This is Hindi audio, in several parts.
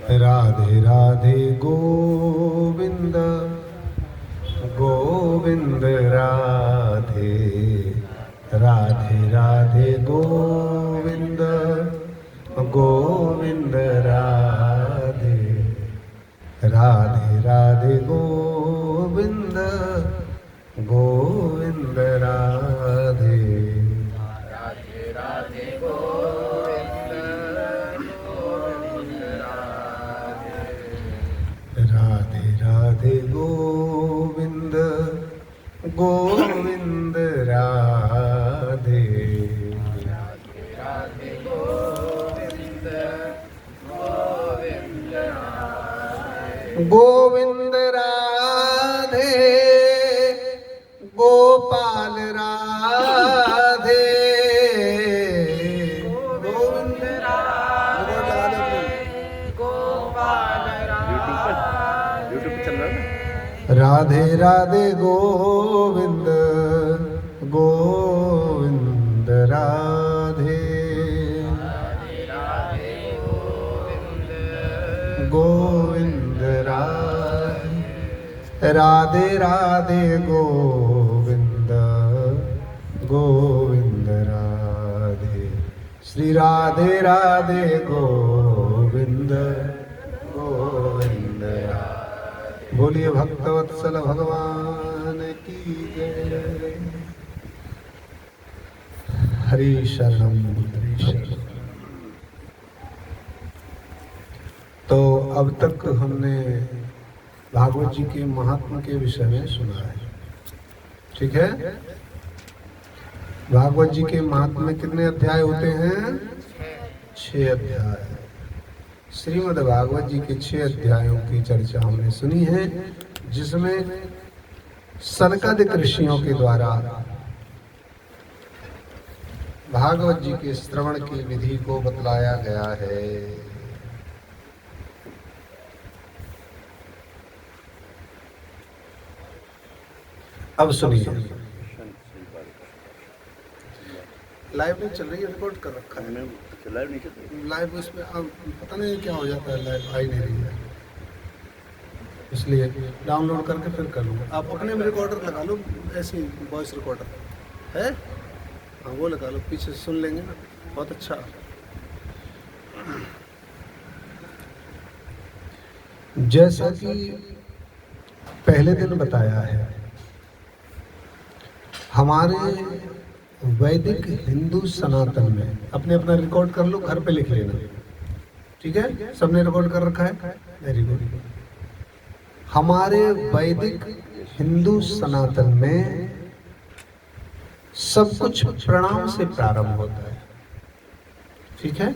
राधे राधे गोविंद गोविंद राधे राधे राधे गोविंद गोविंद राधे राधे राधे गोविंद गोविंद राधे राधे राधे गोविंद गोविंद राधे राधे राधे गोविंद गोविंद राधे राधे गोविंद गोविंद राधे गोविंद राधे गोपाल राधे गोविंद राधे गोपाल राधे यूट्यूब पे चल रहा है ना। राधे राधे गोविंद गोविंद राधे राधे गोविंद गोविंद राधे राधे राधे गोविंद गोविंद राधे श्री राधे राधे गोविंद गोविंद राधे। बोलिए भक्तवत्सल भगवान की जय। हरि शरणम बुद्धि शरणम। तो अब तक हमने भागवत जी के महात्मा के विषय में सुना है, ठीक है। भागवत जी के महात्मा में कितने अध्याय होते हैं? 6 अध्याय। श्रीमद् भागवत जी के 6 अध्यायों की चर्चा हमने सुनी है, जिसमें सनकादिक ऋषियों के द्वारा भागवत जी के श्रवण की विधि को बतलाया गया है। अब सुनिए, लाइव नहीं चल रही है, रिकॉर्ड कर रखा है। लाइव नहीं चल रही। लाइव उसमें अब पता नहीं क्या हो जाता है, लाइव आ ही नहीं रही है, इसलिए डाउनलोड करके फिर कर लूँगा। आप अपने में रिकॉर्डर लगा लो, ऐसे ही वॉइस रिकॉर्डर है, हाँ वो लगा लो, पीछे सुन लेंगे ना, बहुत अच्छा। जैसा कि पहले दिन बताया है, हमारे वैदिक हिंदू सनातन में, अपने अपना रिकॉर्ड कर लो, घर पे लिख लेना, ठीक है। सबने रिकॉर्ड कर रखा है, वेरी गुड। हमारे वैदिक हिंदू सनातन में सब कुछ प्रणाम से प्रारंभ होता है, ठीक है।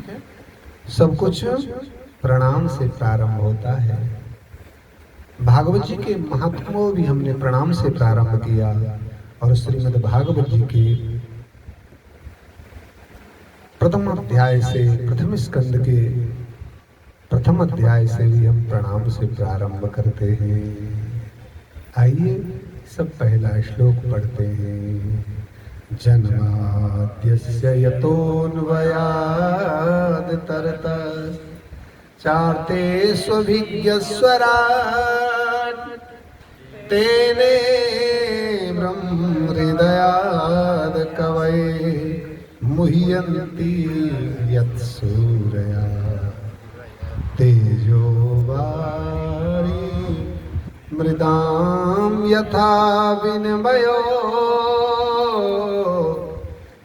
सब कुछ प्रणाम से प्रारंभ होता है। भागवत जी के महात्मा को भी हमने प्रणाम से प्रारंभ किया, और श्रीमद् भागवत जी के प्रथम अध्याय से, प्रथम स्कंद के प्रथम अध्याय से भी हम प्रणाम से प्रारंभ करते हैं। आइए सब पहला श्लोक पढ़ते हैं। जन्माद्यस्य यतोऽन्वयाद् तरतः चार्ते स्वभिज्ञस्वराट् तेने ब्रह्महृदयाद् कवये मुह्यन्ति यत्सूरया तेजो वारी मृदां यथा विनिमयो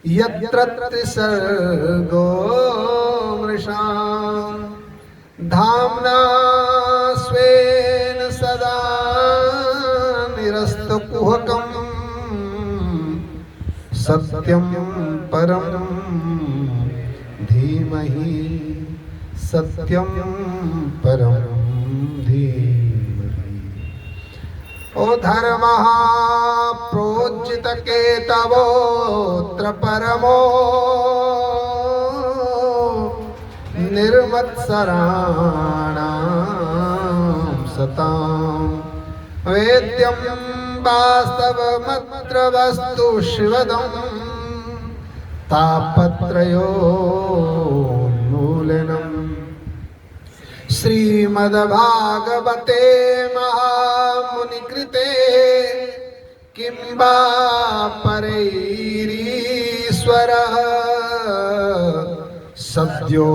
यत्र त्रिसर्गो मृषां धाम्ना स्वेन सदा निरस्तकुहकं सत्यं परं धीमहि सत्यं परं धीमहि। ओ धर्मः प्रोज्झितकेतवोऽत्र परमो निर्मत्सराणां सतां वेद्यं वास्तवमत्र वस्तु शिवदं तापत्रयोन्मूलनम् श्रीमद्भागवते महामुनिकृते किं वा परैरीश्वरः सद्यो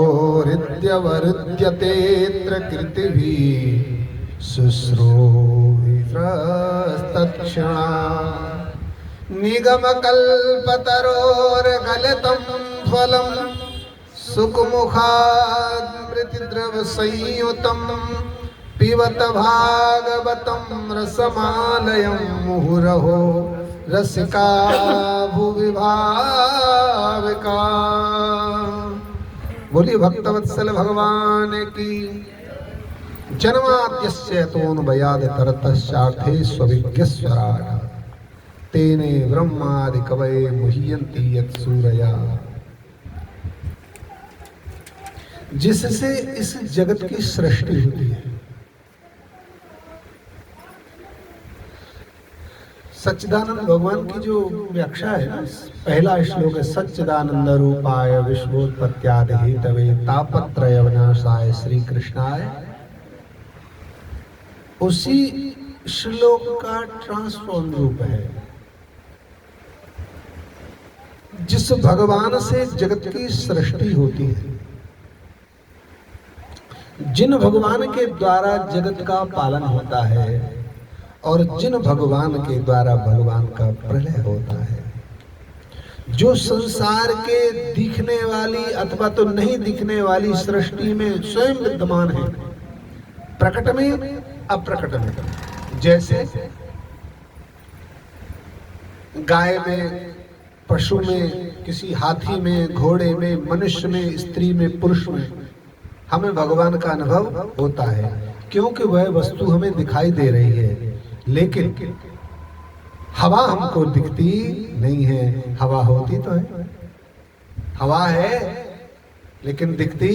हृद्यवरुध्यतेऽत्र कृतिभिः शुश्रूषस्तत्क्षणा निगमकल्पतरोर्गलितं फलं सुखमुखादमृतद्रवसंयुतं पिबत भागवतं रसमालयं मुहुरहो रसिका भुवि भाविका। बोलिए भक्तवत्सल भगवान की। जन्माद्यस्य तोऽन्वयाद् तरतश्चार्थेष्वभिज्ञस्वराट् तेने ब्रह्मादि कवये मुह्यन्ति यत्सूरया। जिससे इस जगत की सृष्टि होती है। सच्चिदानंद भगवान की जो व्याख्या है ना, पहला श्लोक है सच्चिदानंद रूपाय विश्वोत्पत्त्यादि हेतवे तापत्रय विनाशाय श्री कृष्णाय। उसी श्लोक का ट्रांसफॉर्म रूप है। जिस भगवान से जगत की सृष्टि होती है, जिन भगवान के द्वारा जगत का पालन होता है और जिन भगवान के द्वारा भगवान का प्रलय होता है, जो संसार के दिखने वाली अथवा तो नहीं दिखने वाली सृष्टि में स्वयं विद्यमान है, प्रकट में अप्रकट में। जैसे गाय में, पशु में, किसी हाथी में, घोड़े में, मनुष्य में, स्त्री में, पुरुष में हमें भगवान का अनुभव होता है, क्योंकि वह वस्तु हमें दिखाई दे रही है। लेकिन हवा हमको दिखती नहीं है। हवा होती तो है, हवा है लेकिन दिखती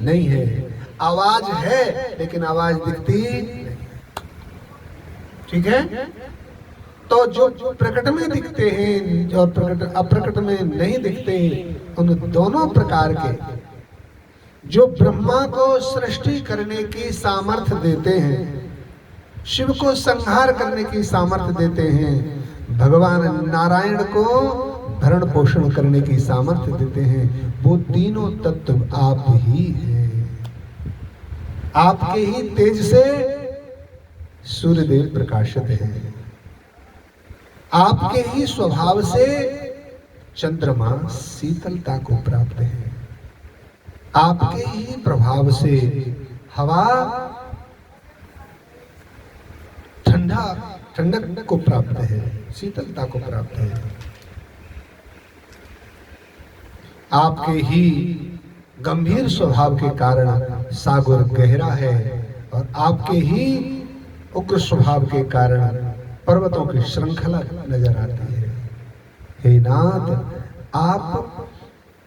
नहीं है। आवाज है लेकिन आवाज दिखती नहीं। ठीक है। तो जो प्रकट में दिखते हैं और प्रकट अप्रकट में नहीं दिखते, उन दोनों प्रकार के जो ब्रह्मा को सृष्टि करने की सामर्थ्य देते हैं, शिव को संहार करने की सामर्थ्य देते हैं, भगवान नारायण को भरण पोषण करने की सामर्थ्य देते हैं, वो तीनों तत्व आप ही हैं। आपके ही तेज से सूर्यदेव प्रकाशित हैं। आपके ही स्वभाव से चंद्रमा शीतलता को प्राप्त है। आपके ही प्रभाव से हवा ठंडक को प्राप्त है, शीतलता को प्राप्त है। आपके ही गंभीर स्वभाव के कारण सागर गहरा है और आपके ही उग्र स्वभाव के कारण पर्वतों की श्रृंखला नजर आती है। हे नाथ, आप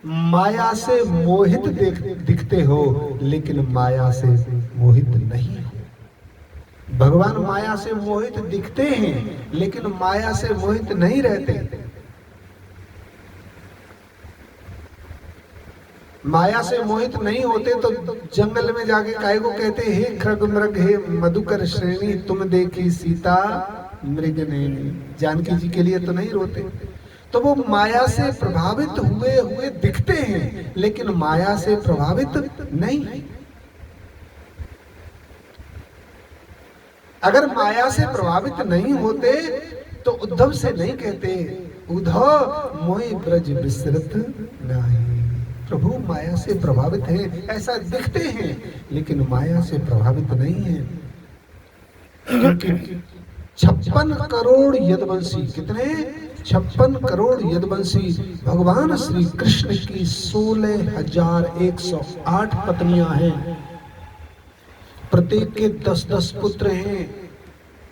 माया से मोहित दिखते हो लेकिन माया से मोहित नहीं हो। भगवान माया से मोहित दिखते हैं लेकिन माया से मोहित नहीं रहते। माया से मोहित नहीं होते तो जंगल में जाके काहे को कहते, हे खग मृग हे मधुकर श्रेणी तुम देखी सीता मृग नैनी। जानकी जी के लिए तो नहीं रोते। तो वो माया से प्रभावित हुए हुए दिखते हैं लेकिन माया से प्रभावित नहीं। अगर माया से प्रभावित नहीं होते तो उद्धव से नहीं कहते, उद्धव मोहि ब्रज विसरत नाही। प्रभु माया से प्रभावित हैं, ऐसा दिखते हैं लेकिन माया से प्रभावित नहीं है। 56 करोड़ यदुवंशी, कितने? 56 करोड़ यदुवंशी भगवान श्री कृष्ण की 16,108 पत्नियां हैं। प्रत्येक के 10-10 पुत्र हैं।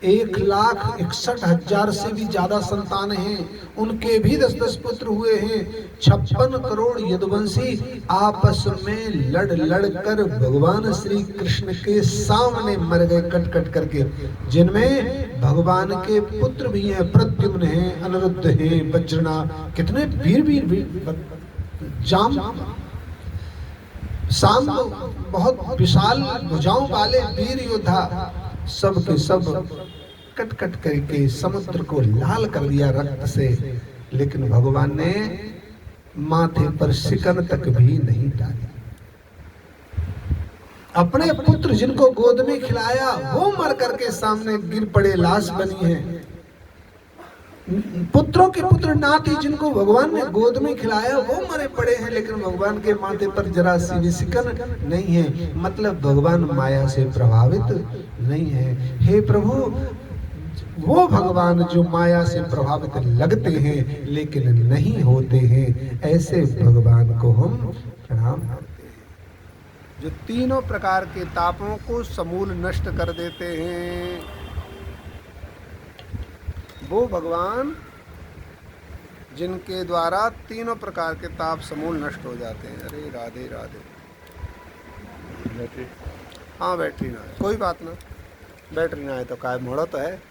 1,61,000 से भी ज्यादा संतान हैं, उनके भी 10-10 पुत्र हुए हैं। 56 करोड़ यदुवंशी आपस में लड़ कर भगवान श्री कृष्ण के सामने मर गए कट कट करके, जिनमें भगवान के पुत्र भी हैं, प्रद्युम्न हैं, अनिरुद्ध हैं, वज्रना, कितने वीर जाम शाम बहुत विशाल भुजाओं वाले वीर योद्धा सब के सब कट कट करके समुद्र को लाल कर दिया रक्त से, लेकिन भगवान ने माथे पर शिकन तक भी नहीं डाली। अपने पुत्र जिनको गोद में खिलाया वो मर करके सामने गिर पड़े, लाश बनी है। पुत्रों के पुत्र नाती जिनको भगवान ने गोद में खिलाया वो मरे पड़े हैं, लेकिन भगवान के माथे पर जरा सी भी सिकन नहीं है। मतलब भगवान माया से प्रभावित नहीं है। हे प्रभु, वो भगवान जो माया से प्रभावित लगते हैं लेकिन नहीं होते हैं, ऐसे भगवान को हम प्रणाम करते हैं, जो तीनों प्रकार के तापों को समूल नष्ट कर देते हैं। वो भगवान जिनके द्वारा तीनों प्रकार के ताप समूल नष्ट हो जाते हैं। अरे राधे राधे। बैटरी हाँ, बैटरी ना है, कोई बात ना, बैटरी ना है तो काय मोड़ा तो है।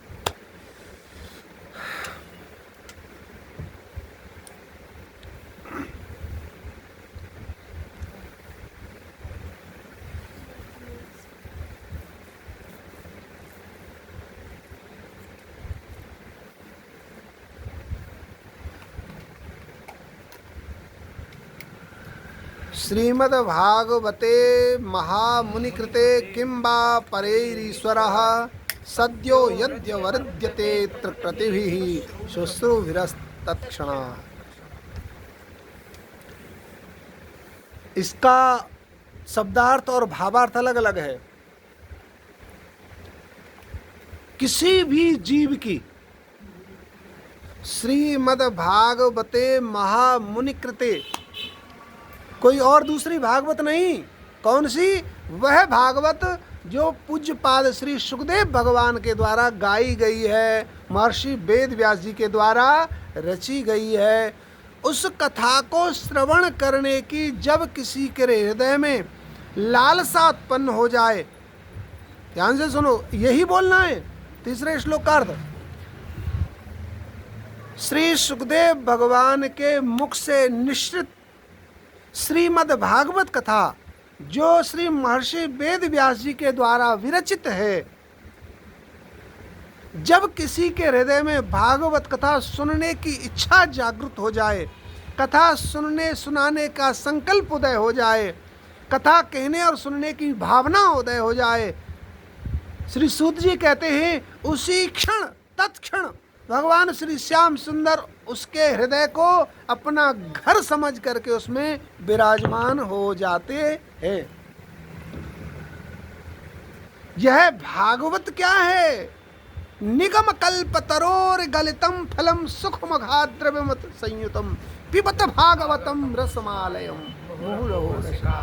श्रीमद् भागवते महामुनिकृते किंबा परेरीश्वरः सद्यो यद्यवरुध्यते प्रतिभिः शुश्रूभिरस्तत्क्षणात्। इसका शब्दार्थ और भावार्थ अलग अलग है। किसी भी जीव की श्रीमद् भागवते महामुनिकृते, कोई और दूसरी भागवत नहीं। कौन सी? वह भागवत जो पूज्यपाद श्री सुखदेव भगवान के द्वारा गाई गई है, महर्षि वेद व्यास जी के द्वारा रची गई है। उस कथा को श्रवण करने की जब किसी के हृदय में लालसा उत्पन्न हो जाए, ध्यान से सुनो, यही बोलना है तीसरे श्लोक का अर्थ। श्री सुखदेव भगवान के मुख से निश्चित श्रीमद् भागवत कथा जो श्री महर्षि वेद व्यास जी के द्वारा विरचित है, जब किसी के हृदय में भागवत कथा सुनने की इच्छा जागृत हो जाए, कथा सुनने सुनाने का संकल्प उदय हो जाए, कथा कहने और सुनने की भावना उदय हो जाए, श्री सूत जी कहते हैं उसी क्षण तत्क्षण भगवान श्री श्याम सुंदर उसके हृदय को अपना घर समझ करके उसमें विराजमान हो जाते हैं। यह भागवत क्या है? निगम कल्प तरोर गलितम फलम सुखम द्रव्यमत संयुतम पिबत भागवतम रसमालयम मुहुरहो रसा।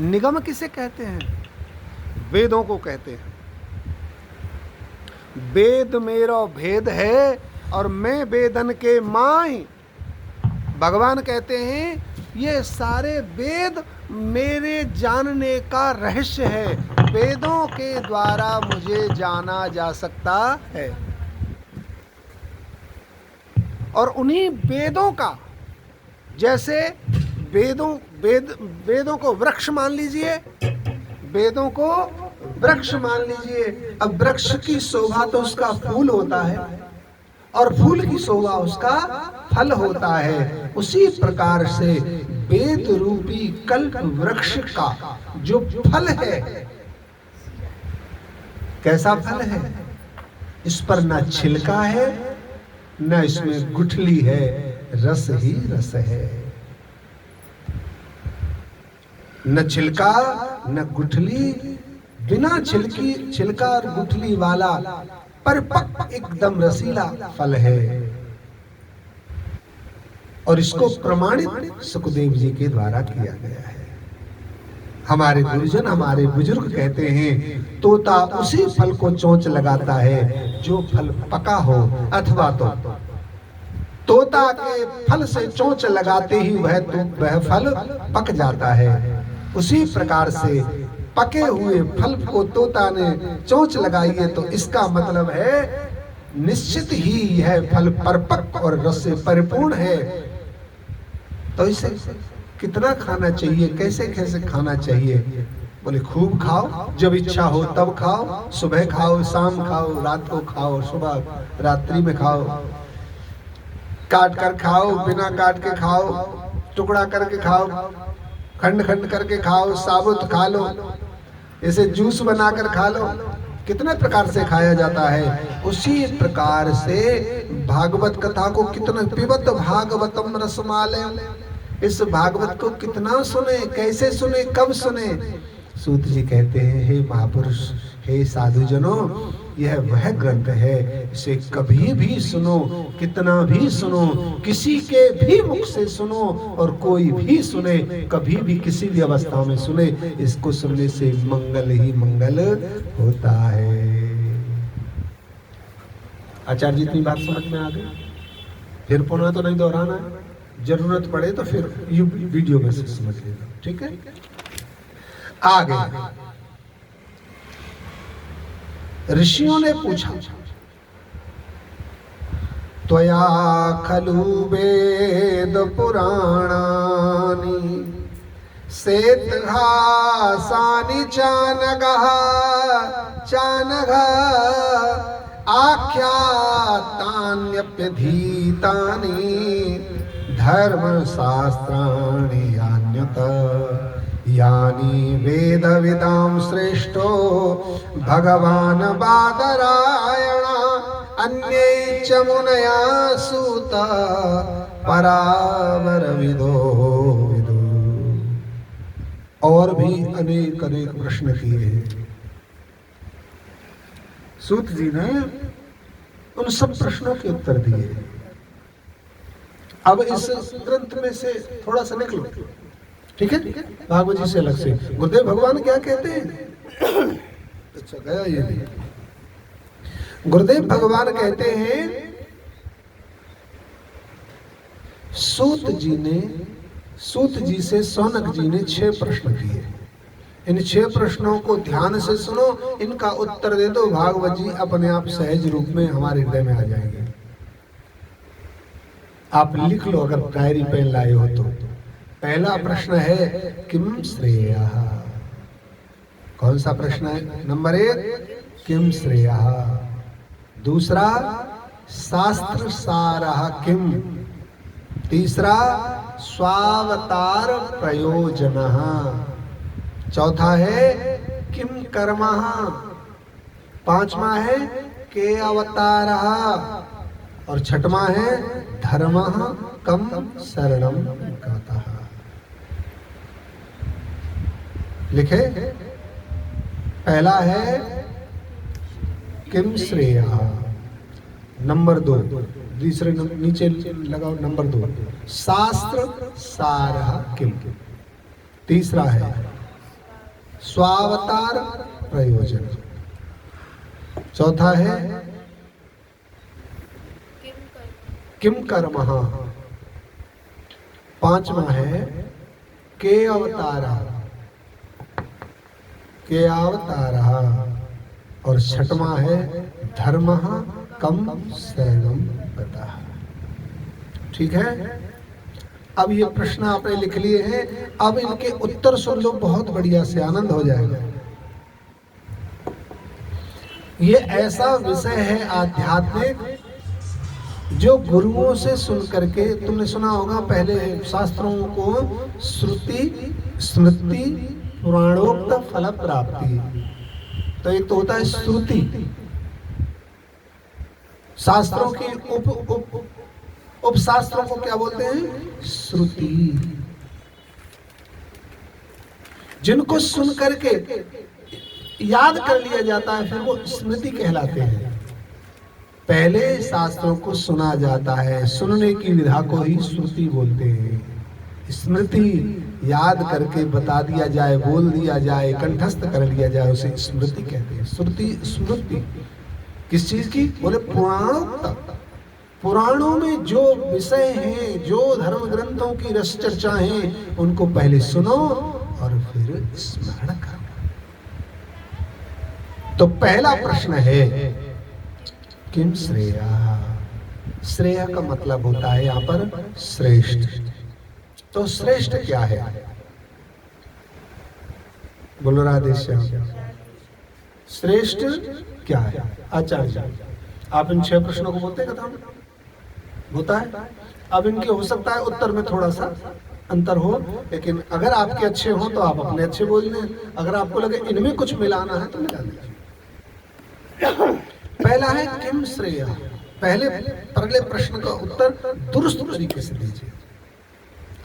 निगम किसे कहते हैं? वेदों को कहते हैं। वेद मेरा भेद है और मैं वेदन के माई। भगवान कहते हैं ये सारे वेद मेरे जानने का रहस्य है, वेदों के द्वारा मुझे जाना जा सकता है। और उन्हीं वेदों का, जैसे वेदों को वृक्ष मान लीजिए, वेदों को वृक्ष मान लीजिए। अब वृक्ष की शोभा तो उसका फूल होता है और फूल की शोभा उसका फल होता है। उसी प्रकार से वेद रूपी कल्प वृक्ष का जो फल है, कैसा फल है? इस पर ना छिलका है, न इसमें गुठली है, रस ही रस है। न छिलका न गुठली, बिना छिलका और गुठली वाला परिपक्व एकदम रसीला फल है। और इसको प्रमाणित सुखदेव जी के द्वारा किया गया है। हमारे गुरुजन, हमारे बुजुर्ग कहते हैं तोता उसी फल को चोंच लगाता है जो फल पका हो, अथवा तो तोता के फल से चोंच लगाते ही वह फल पक जाता है। उसी प्रकार से पके हुए फल को तोता ने चोंच लगाई है, तो इसका मतलब है निश्चित ही यह फल परिपक्व और रस से परिपूर्ण है। तो इसे कितना खाना चाहिए, कैसे कैसे खाना चाहिए? बोले खूब खाओ, जब इच्छा हो तब खाओ, सुबह खाओ, शाम खाओ, रात को खाओ, सुबह रात्रि में खाओ, काट कर खाओ, बिना काट के खाओ, टुकड़ा करके खाओ, खंड खंड करके खाओ, साबुत खा लो, इसे जूस बनाकर खा लो। कितने प्रकार से खाया जाता है। उसी प्रकार से भागवत कथा को कितना पिबत भागवतम रसमालय, इस भागवत को कितना सुने, कैसे सुने, कब सुने? सूत जी कहते हैं, हे महापुरुष, हे साधुजनों, यह वह ग्रंथ है, इसे कभी भी सुनो, कितना भी सुनो, किसी के भी मुख से सुनो, और कोई भी सुने, कभी भी किसी भी अवस्था में सुने, इसको सुनने से मंगल ही मंगल होता है। आचार्य जी इतनी बात समझ में आ गई? फिर पुनः तो नहीं दोहराना है, जरूरत पड़े तो फिर वीडियो में से समझ लेना, ठीक है? आगे ऋषियों ने पूछा, त्वया खलु वेद पुराणानि सेतघासानि चानघः आख्यातान्यप्यधीतानि धर्मशास्त्राणि यान्यत यानि वेदविदां श्रेष्ठो भगवान् बादरायण अन्ये च मुनया सूत परावरविदो विदु। और भी अनेक अनेक प्रश्न किए हैं। सूत जी ने उन सब प्रश्नों के उत्तर दिए। अब इस ग्रंथ में से थोड़ा सा निकलो, ठीक है? भागवत जी से अलग से गुरुदेव भगवान क्या कहते हैं? अच्छा गया ये नहीं। गुरुदेव भगवान कहते हैं, सूत जी से शौनक जी ने 6 प्रश्न किए। इन 6 प्रश्नों को ध्यान से सुनो, इनका उत्तर दे दो, भागवत जी अपने आप सहज रूप में हमारे हृदय में आ जाएंगे। आप लिख लो अगर डायरी पेन लाए हो तो। पहला प्रश्न है किम श्रेयः। कौन सा प्रश्न है? नंबर 1 किम श्रेयः। दूसरा शास्त्र सारः किम। तीसरा स्वावतार प्रयोजनः। चौथा है किम कर्मः। पांचवा है के अवतारः। और छठवां है धर्मः कम शरणं गतः। लिखे। पहला है किम श्रेयः। नंबर 2 दूसरे नीचे लगाओ, नंबर 2 शास्त्र सारः किम। तीसरा है स्वावतार प्रयोजन। चौथा है किम कर्मः। पांचवा है के अवतारः। और छठवां है धर्मः कम शरणं गतः। ठीक है? अब ये प्रश्न आपने लिख लिए हैं। अब इनके उत्तर सुन लो, बहुत बढ़िया से आनंद हो जाएगा। ये ऐसा विषय है आध्यात्मिक जो गुरुओं से सुन करके, तुमने सुना होगा पहले शास्त्रों को श्रुति स्मृति पुराणोक्त फल प्राप्ति। तो एक तो होता है श्रुति, शास्त्रों की उपशास्त्रों को क्या बोलते हैं? श्रुति। जिनको सुन करके याद कर लिया जाता है, फिर वो स्मृति कहलाते हैं। पहले शास्त्रों को सुना जाता है, सुनने की विधा को ही श्रुति बोलते हैं। स्मृति याद करके बता दिया जाए, बोल दिया जाए, कंठस्थ कर लिया जाए, उसे स्मृति कहते हैं। श्रुति स्मृति किस चीज की? बोले पुराणोक्त। पुराणों में जो विषय हैं, जो धर्म ग्रंथों की रस चर्चा हैं, उनको पहले सुनो और फिर स्मरण करो। तो पहला प्रश्न है किम श्रेयः। श्रेय का मतलब होता है यहाँ पर श्रेष्ठ। तो श्रेष्ठ क्या है? बोलो राधे श्याम। श्रेष्ठ क्या है? आचार्य जी, आप इन 6 प्रश्नों को बोलते हैं कथा में? होता है। अब इनके हो सकता है उत्तर में थोड़ा सा अंतर हो, लेकिन अगर आपके अच्छे हो तो आप अपने अच्छे बोल लें, अगर आपको लगे इनमें कुछ मिलाना है तो मिला लीजिए। पहला है किम श्रेया। पहले प्रश्न का उत्तर दुरुस्त तरीके से दीजिए।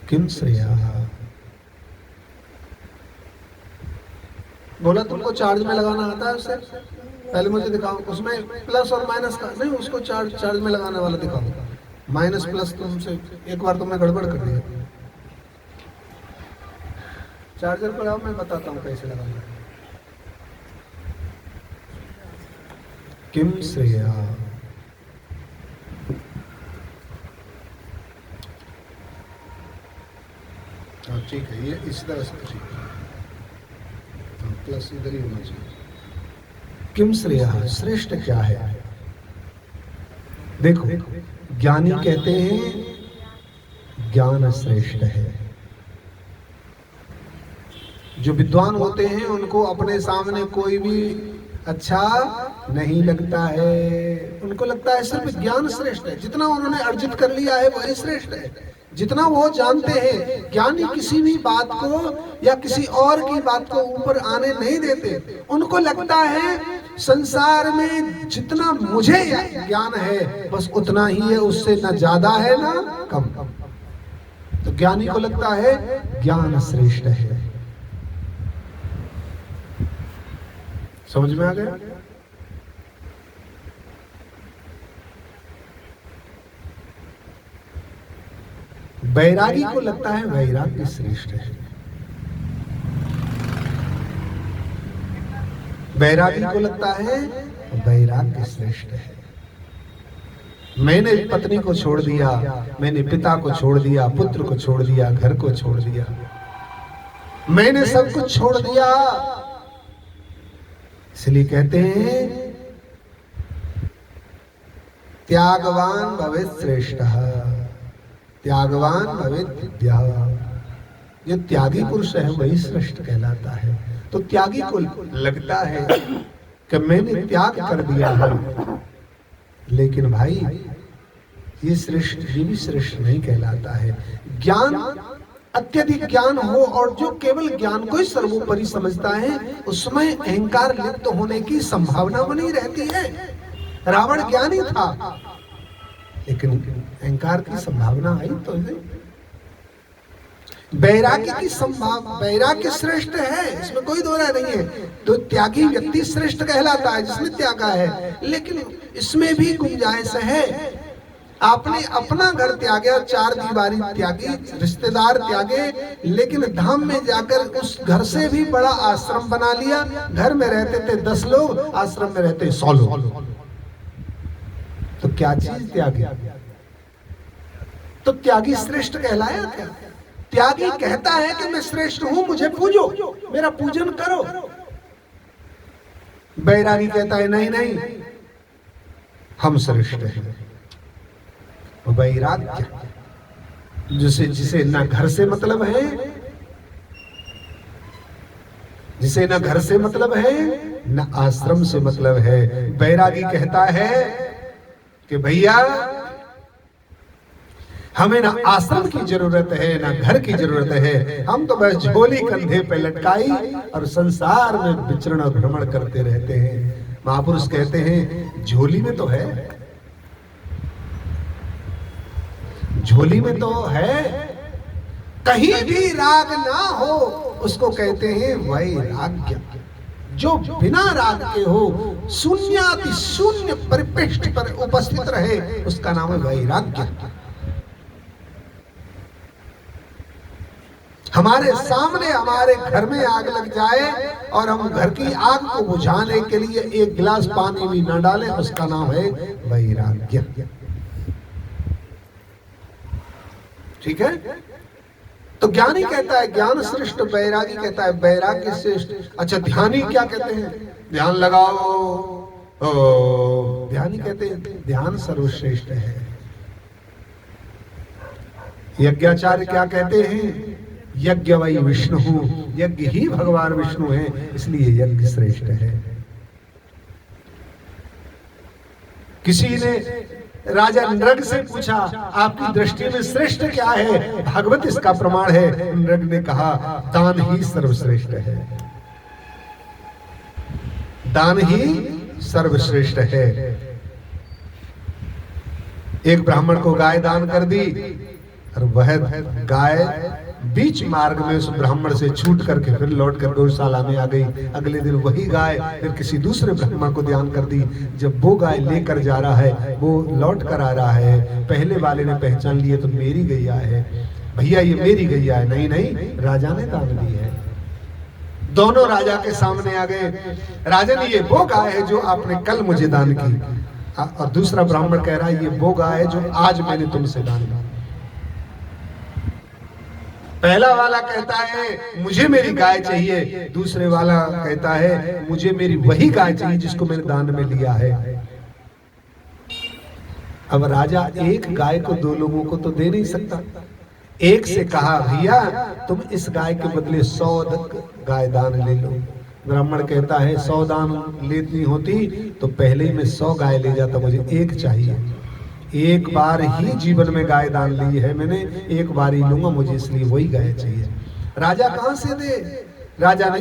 किम श्रेया। बोला तुमको चार्ज में लगाना आता है उसे? पहले मुझे दिखाओ, उसमें प्लस और माइनस का नहीं, उसको चार्ज में लगाने वाला दिखाओ। माइनस प्लस तुमसे एक बार तुमने गड़बड़ कर दिया। चार्जर पर आओ, मैं बताता हूँ कैसे लगाना है। किम श्रेया। ठीक है, ये इस तरह से ठीक है, प्लस इधर ही होना चाहिए। किम श्रेया, श्रेष्ठ क्या है? देखो, ज्ञानी कहते हैं ज्ञान श्रेष्ठ है। जो विद्वान होते हैं उनको अपने सामने कोई भी अच्छा नहीं लगता है, उनको लगता है सिर्फ ज्ञान श्रेष्ठ है। जितना उन्होंने अर्जित कर लिया है वही श्रेष्ठ है, जितना वो जानते हैं। ज्ञानी किसी भी बात को या किसी और की बात को ऊपर आने नहीं देते। उनको लगता है संसार में जितना मुझे ज्ञान है बस उतना ही है, उससे ना ज्यादा है ना कम। तो ज्ञानी को लगता है ज्ञान श्रेष्ठ है। समझ में आ गया? वैरागी को लगता है वैराग्य श्रेष्ठ है। वैरागी को लगता है वैराग्य श्रेष्ठ है। मैंने पत्नी को छोड़ दिया, मैंने पिता को छोड़ दिया, पुत्र को छोड़ दिया, घर को छोड़ दिया, मैंने सब कुछ छोड़ दिया। इसलिए कहते हैं त्यागवान भवेत् श्रेष्ठः, त्यागवान भवेत् विद्या। जो त्यागी पुरुष है वही श्रेष्ठ कहलाता है। तो त्यागी को लगता है कि मैंने त्याग कर दिया है, लेकिन भाई ये भी श्रेष्ठ नहीं कहलाता है। ज्ञान, अत्यधिक ज्ञान हो और जो केवल ज्ञान को ही सर्वोपरि समझता है, उसमें अहंकार लिप्त होने की संभावना बनी रहती है। रावण ज्ञानी था लेकिन अहंकार की संभावना आई तो नहीं। वैराग्य श्रेष्ठ है, इसमें कोई दो राय नहीं है। तो त्यागी व्यक्ति श्रेष्ठ कहलाता है जिसने त्यागा है, लेकिन इसमें भी गुंजाइश है। आपने अपना घर त्यागा, 4 दीवारी त्यागी, रिश्तेदार त्यागे, लेकिन धाम में जाकर उस घर से भी बड़ा आश्रम बना लिया। घर में रहते थे 10 लोग, आश्रम में रहते 100 लोग। तो क्या चीज त्यागी? तो त्यागी श्रेष्ठ कहलाया क्या? त्यागी कहता है कि मैं श्रेष्ठ हूं, मुझे पूजो, मेरा पूजन करो। बैरागी कहता है नहीं नहीं, हम श्रेष्ठ हैं। वैराग्य जिसे ना घर से मतलब है, जिसे ना घर से मतलब है ना आश्रम से मतलब है। बैरागी कहता है कि भैया हमें ना आश्रम की जरूरत है ना घर की जरूरत है, हम तो बस झोली कंधे पे लटकाई और संसार में विचरण और भ्रमण करते रहते हैं। महापुरुष कहते हैं झोली में तो है, झोली में तो है, कहीं भी राग ना हो उसको कहते हैं वैराग्य। जो बिना राग के हो, शून्याति शून्य परिपृष्ठ पर उपस्थित रहे, उसका नाम है वैराग्य। हमारे सामने हमारे घर में आग लग जाए और हम घर की आग को बुझाने के लिए 1 गिलास पानी भी न डालें, उसका नाम है वैराग्य। ठीक है? तो ज्ञानी कहता है ज्ञान श्रेष्ठ, वैरागी कहता है वैराग्य श्रेष्ठ। अच्छा, ध्यानी क्या कहते हैं? ध्यान लगाओ। ध्यानी कहते हैं ध्यान सर्वश्रेष्ठ है। यज्ञाचार्य क्या कहते हैं? यज्ञ वही विष्णु, यज्ञ ही भगवान विष्णु है, इसलिए यज्ञ श्रेष्ठ है। किसी ने राजा नृग से पूछा, आपकी दृष्टि में श्रेष्ठ क्या है? भागवत इसका प्रमाण है। नृग ने कहा, दान ही सर्वश्रेष्ठ है, दान ही सर्वश्रेष्ठ है। एक ब्राह्मण को गाय दान कर दी और वह गाय बीच मार्ग में उस ब्राह्मण से छूट करके फिर लौट कर गौशाला में आ गई। अगले दिन वही गाय फिर किसी दूसरे ब्राह्मण को दान कर दी। जब वो गाय लेकर जा रहा है, वो लौट कर आ रहा है, पहले वाले ने पहचान लिया तो मेरी गैया है, भैया ये मेरी गैया है। नहीं नहीं, राजा ने दान दी है। दोनों राजा के सामने आ गए। राजा ने, ये वो गाय है जो आपने कल मुझे दान की, और दूसरा ब्राह्मण कह रहा है, ये वो गाय है जो आज मैंने तुमसे दान की। पहला वाला कहता है मुझे मेरी गाय चाहिए, दूसरे वाला कहता है मुझे मेरी वही गाय चाहिए जिसको मैंने दान में लिया है। अब राजा एक गाय को दो लोगों को तो दे नहीं सकता। एक से कहा, भैया तुम इस गाय के बदले 100 गाय दान ले लो। ब्राह्मण कहता है 100 दान लेनी होती तो पहले ही मैं 100 गाय ले जाता, मुझे एक चाहिए। एक बार ही जीवन में गाय दान ली है मैंने, एक बार ही लूंगा, मुझे इसलिए वही गाय चाहिए। राजा कहां से दे? राजा ने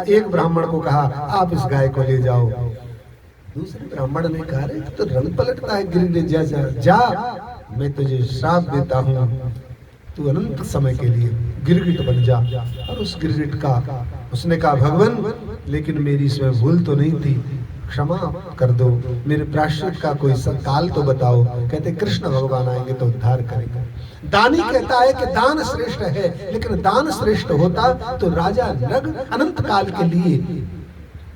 एक ब्राह्मण को कहा, आप इस गाय को ले जाओ। दूसरे ब्राह्मण ने कहा, अरे तो रंग पलटता है गिरगिट जैसा, जा मैं तुझे श्राप देता हूं, तू अनंत समय के लिए गिरगिट बन जा। और उस गिरगिट का उसने कहा, भगवान लेकिन मेरी इसमें भूल तो नहीं थी, क्षमा कर दो, मेरे प्रायश्चित का कोई काल तो बताओ। कहते कृष्ण भगवान आएंगे तो उद्धार करेंगे। दानी कहता है कि दान श्रेष्ठ है, लेकिन दान श्रेष्ठ होता तो राजा नृग अनंत काल के लिए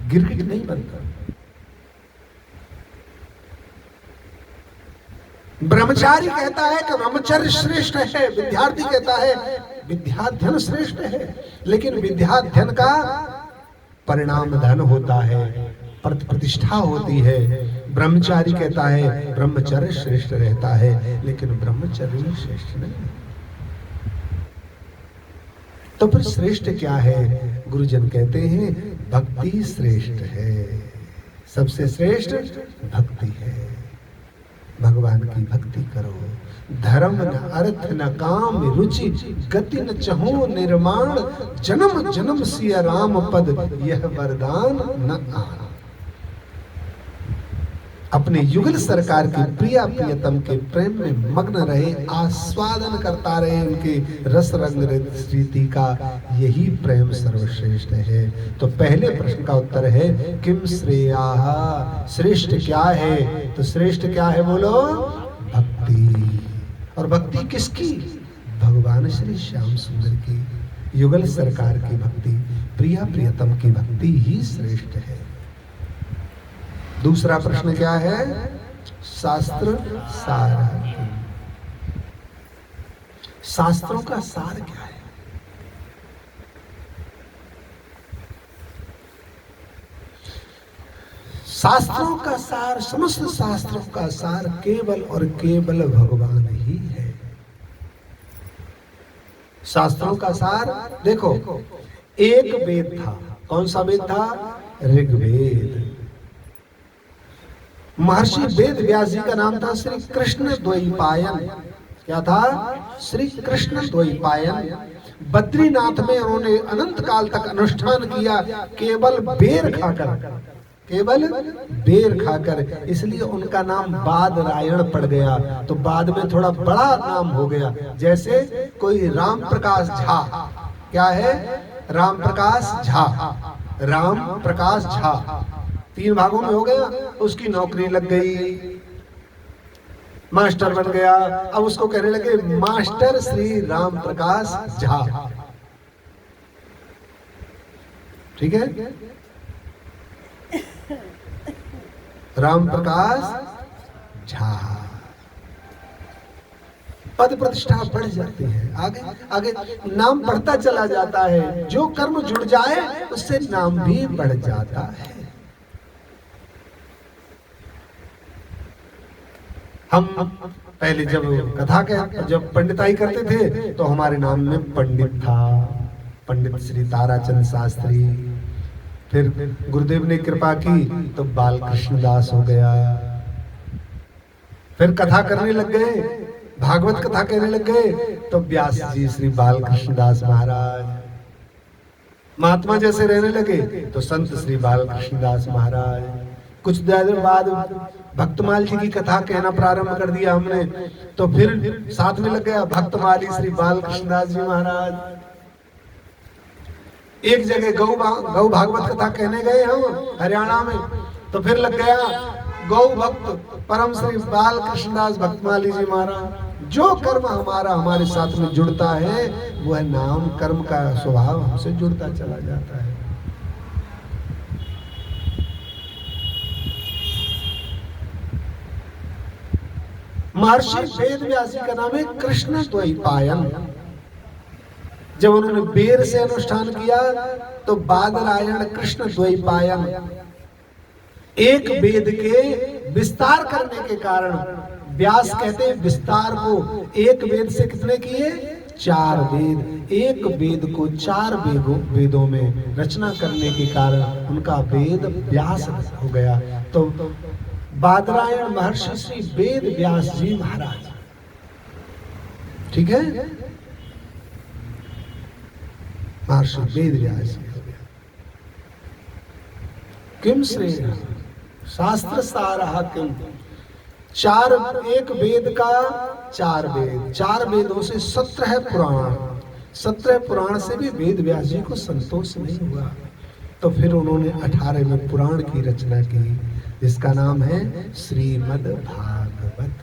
गिरगिट नहीं बनता। ब्रह्मचारी कहता है कि ब्रह्मचर्य श्रेष्ठ है, विद्यार्थी कहता है विद्याध्ययन श्रेष्ठ है, लेकिन विद्याध्ययन का परिणाम धन होता है, प्रतिष्ठा होती है। ब्रह्मचारी कहता है ब्रह्मचर्य श्रेष्ठ रहता है, लेकिन ब्रह्मचर्य श्रेष्ठ नहीं। तो फिर श्रेष्ठ क्या है? गुरुजन कहते हैं भक्ति श्रेष्ठ है, सबसे श्रेष्ठ भक्ति है। भगवान की भक्ति करो। धर्म न अर्थ न काम रुचि, गति न चहो निर्माण, जन्म जन्म सिया राम पद, यह वरदान न आना। अपने युगल सरकार की प्रिया प्रियतम के प्रेम में मग्न रहे, आस्वादन करता रहे उनके रस रंग रीति का, यही प्रेम सर्वश्रेष्ठ है। तो पहले प्रश्न का उत्तर है किम श्रेयाः, श्रेष्ठ क्या है? तो श्रेष्ठ क्या है बोलो? भक्ति। और भक्ति किसकी? भगवान श्री श्याम सुंदर की, युगल सरकार की भक्ति, प्रिया प्रियतम की भक्ति ही श्रेष्ठ है। दूसरा प्रश्न क्या है? शास्त्र सार। शास्त्रों का सार क्या है? शास्त्रों का सार, समस्त शास्त्रों का सार केवल और केवल भगवान ही है। शास्त्रों का सार देखो, एक वेद था। कौन सा वेद था? ऋग्वेद। महर्षि वेद व्यास जी का नाम था श्री कृष्ण द्वैपायन। क्या था? श्री कृष्ण द्वैपायन। बद्रीनाथ में उन्होंने अनंत काल तक अनुष्ठान किया, केवल बेर खाकर, केवल बेर खाकर, इसलिए उनका नाम बादरायण पड़ गया। तो बाद में थोड़ा बड़ा नाम हो गया, जैसे कोई राम प्रकाश झा। क्या है? राम प्रकाश झा। राम प्रकाश झा 3 भागों में हो गया, उसकी नौकरी लग गई, मास्टर बन गया। अब उसको कहने लगे मास्टर श्री राम प्रकाश झा। ठीक है? राम प्रकाश झा। पद प्रतिष्ठा बढ़ जाती है, आगे आगे नाम बढ़ता चला जाता है। जो कर्म जुड़ जाए उससे नाम भी बढ़ जाता है। हम पहले जब कथा के जब पंडिताई करते थे तो हमारे नाम में पंडित था, पंडित श्री ताराचंद शास्त्री। फिर गुरुदेव ने कृपा की तो बाल कृष्णदास हो गया। फिर कथा करने लग गए, भागवत कथा कहने लग गए तो व्यास जी श्री बाल कृष्णदास महाराज। महात्मा जैसे रहने लगे तो संत श्री बाल कृष्णदास महाराज। कुछ देर बाद भक्तमाल जी की कथा कहना प्रारंभ कर दिया हमने, तो फिर साथ में लग गया भक्तमाली श्री बाल कृष्णदास जी महाराज। एक जगह गौ भागवत कथा कहने गए हम हरियाणा में, तो फिर लग गया गौ भक्त परम श्री बाल कृष्णदास भक्तमाली जी महाराज। जो कर्म हमारा हमारे साथ में जुड़ता है वह नाम कर्म का स्वभाव हमसे जुड़ता चला जाता है। महर्षि वेद व्यास जी का नाम है कृष्ण द्वैपायन। जब उन्होंने बेर से अनुष्ठान किया तो बादरायण कृष्ण द्वैपायन। एक वेद के विस्तार करने के कारण व्यास कहते हैं विस्तार को एक वेद से कितने किए? 4 वेद। एक वेद को 4 वेदों में रचना करने के कारण उनका वेद व्यास हो गया। तो बादरायण महर्षि श्री वेद व्यास जी महाराज, ठीक है, महर्षि वेद व्यास जी हो गया। किम श्रेय शास्त्र सारः किम। 4 एक वेद का 4 वेद, 4 वेदों से 17 पुराण। 17 पुराण से भी वेद व्यास जी को संतोष नहीं हुआ, तो फिर उन्होंने 18वें पुराण की रचना की जिसका नाम है श्रीमद् भागवत।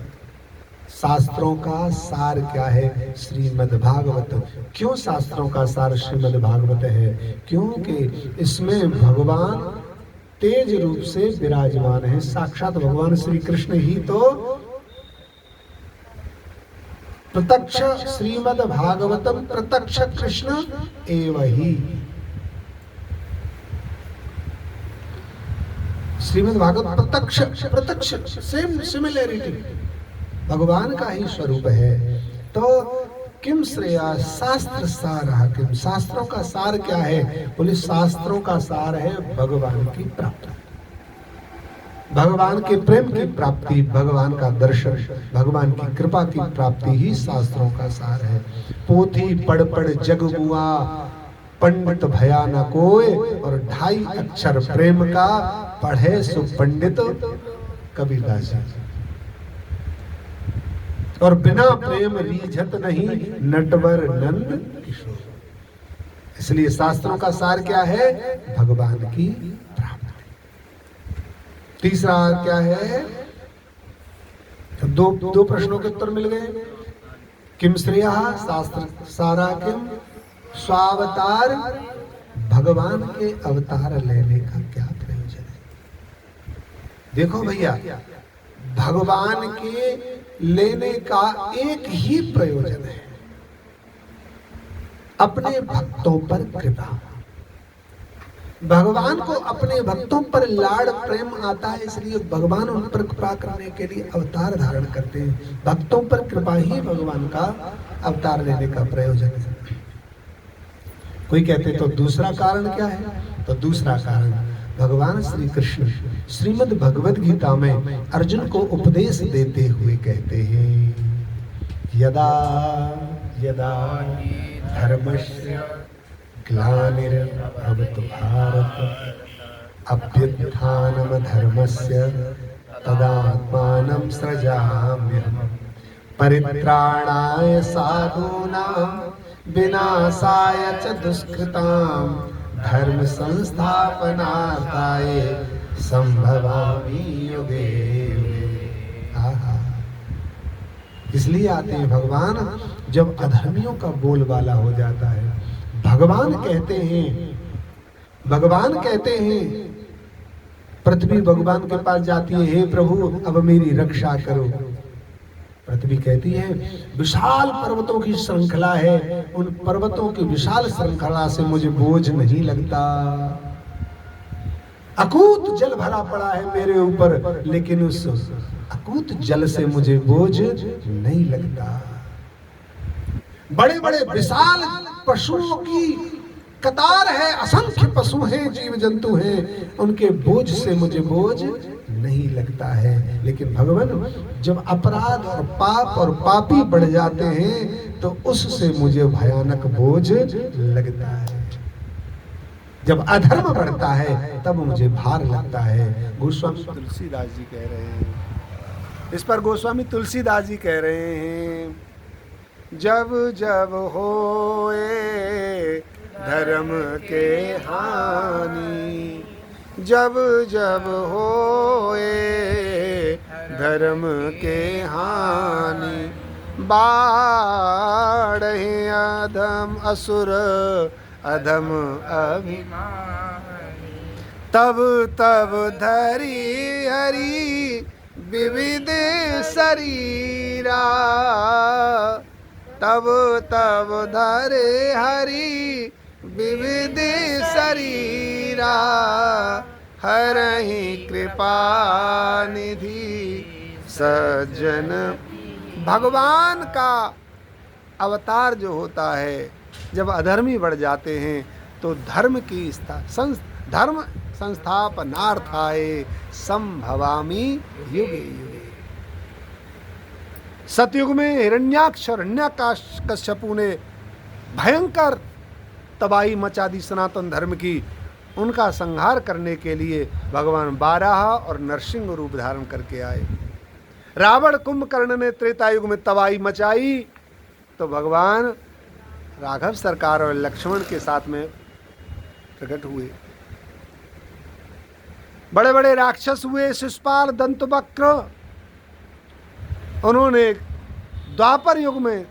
शास्त्रों का सार क्या है? श्रीमद् भागवत। क्यों शास्त्रों का सार श्रीमद् भागवत है? क्योंकि इसमें भगवान तेज रूप से विराजमान है। साक्षात भगवान श्री कृष्ण ही तो प्रत्यक्ष श्रीमद् भागवतम प्रत्यक्ष कृष्ण एव ही। श्रीमद् भागवत प्रत्यक्ष सेम सिमिलैरिटी भगवान का ही स्वरूप है। तो किम श्रेया शास्त्र सारः किम। शास्त्रों का सार क्या है? बोले शास्त्रों का सार है भगवान की प्राप्ति, भगवान के प्रेम की प्राप्ति, भगवान का दर्शन, भगवान की कृपा की प्राप्ति ही शास्त्रों का सार है। पोथी पढ़ पढ़ जग बुआ पंडित भया न कोय, और 2.5 अक्षर प्रेम का पढ़े सो पंडित कबीरदास जी। और बिना प्रेम रीझत नहीं नटवर नंद किशोर। इसलिए शास्त्रों का सार क्या है? भगवान की प्राप्ति। तीसरा क्या है? दो प्रश्नों के उत्तर मिल गए। किम श्रेयः शास्त्र सारा किम। स्वावतार, भगवान के अवतार लेने का क्या प्रयोजन है? देखो भैया, भगवान के लेने का एक ही प्रयोजन है, अपने भक्तों पर कृपा। भगवान को अपने भक्तों पर लाड़ प्रेम आता है, इसलिए भगवान उन पर कृपा करने के लिए अवतार धारण करते हैं। भक्तों पर कृपा ही भगवान का अवतार लेने का प्रयोजन है। कोई कहते तो दूसरा कारण क्या है? तो दूसरा कारण भगवान श्री कृष्ण श्रीमद् भगवद गीता में अर्जुन को उपदेश देते हुए कहते हैं, यदा यदा धर्मस्य ग्लानिर्भवति भारत अभ्युत्थानं धर्मस्य तदात्मानं सृजाम्यहम् परित्राणाय साधूनां विनाशाय च दुष्कृतां धर्म संस्थापनार्थाय संभवामि युगे युगे। आहा, इसलिए आते हैं भगवान जब अधर्मियों का बोलबाला हो जाता है। भगवान कहते हैं पृथ्वी भगवान के पास जाती है, हे प्रभु अब मेरी रक्षा करो। पृथ्वी कहती है विशाल पर्वतों की श्रृंखला है, उन पर्वतों की विशाल श्रृंखला से मुझे बोझ नहीं लगता। अकूत जल भरा पड़ा है मेरे ऊपर, लेकिन उस अकूत जल से मुझे बोझ नहीं लगता। बड़े बड़े विशाल पशुओं की कतार है, असंख्य पशु हैं, जीव जंतु हैं, उनके बोझ से मुझे बोझ नहीं लगता है। लेकिन भगवान, जब अपराध और पाप और पापी बढ़ जाते हैं तो उससे मुझे भयानक बोझ लगता है। जब अधर्म बढ़ता है तब मुझे भार लगता है। गोस्वामी तुलसीदास जी कह रहे हैं, इस पर गोस्वामी तुलसीदास जी कह रहे हैं, जब जब होए धर्म के हानि, जब जब होए धर्म के हानि, बाढ़े अधम असुर अधम अभिमानी तब तब धरी हरि विविध शरीरा, तब तब धरे हरि विविध शरीरा, हरहि कृपा निधि सज्जन। भगवान का अवतार जो होता है, जब अधर्मी बढ़ जाते हैं तो धर्म की धर्म संस्थापनार्थाय संभवामि युगे युगे। सतयुग में हिरण्याक्ष हिरण्यकश्यपु ने भयंकर तबाही मचा दी सनातन धर्म की, उनका संहार करने के लिए भगवान बाराह और नरसिंह रूप धारण करके आए। रावण कुंभकर्ण ने त्रेता युग में तबाही मचाई तो भगवान राघव सरकार और लक्ष्मण के साथ में प्रकट हुए। बड़े बड़े राक्षस हुए, शिशुपाल, दंतवक्र, उन्होंने द्वापर युग में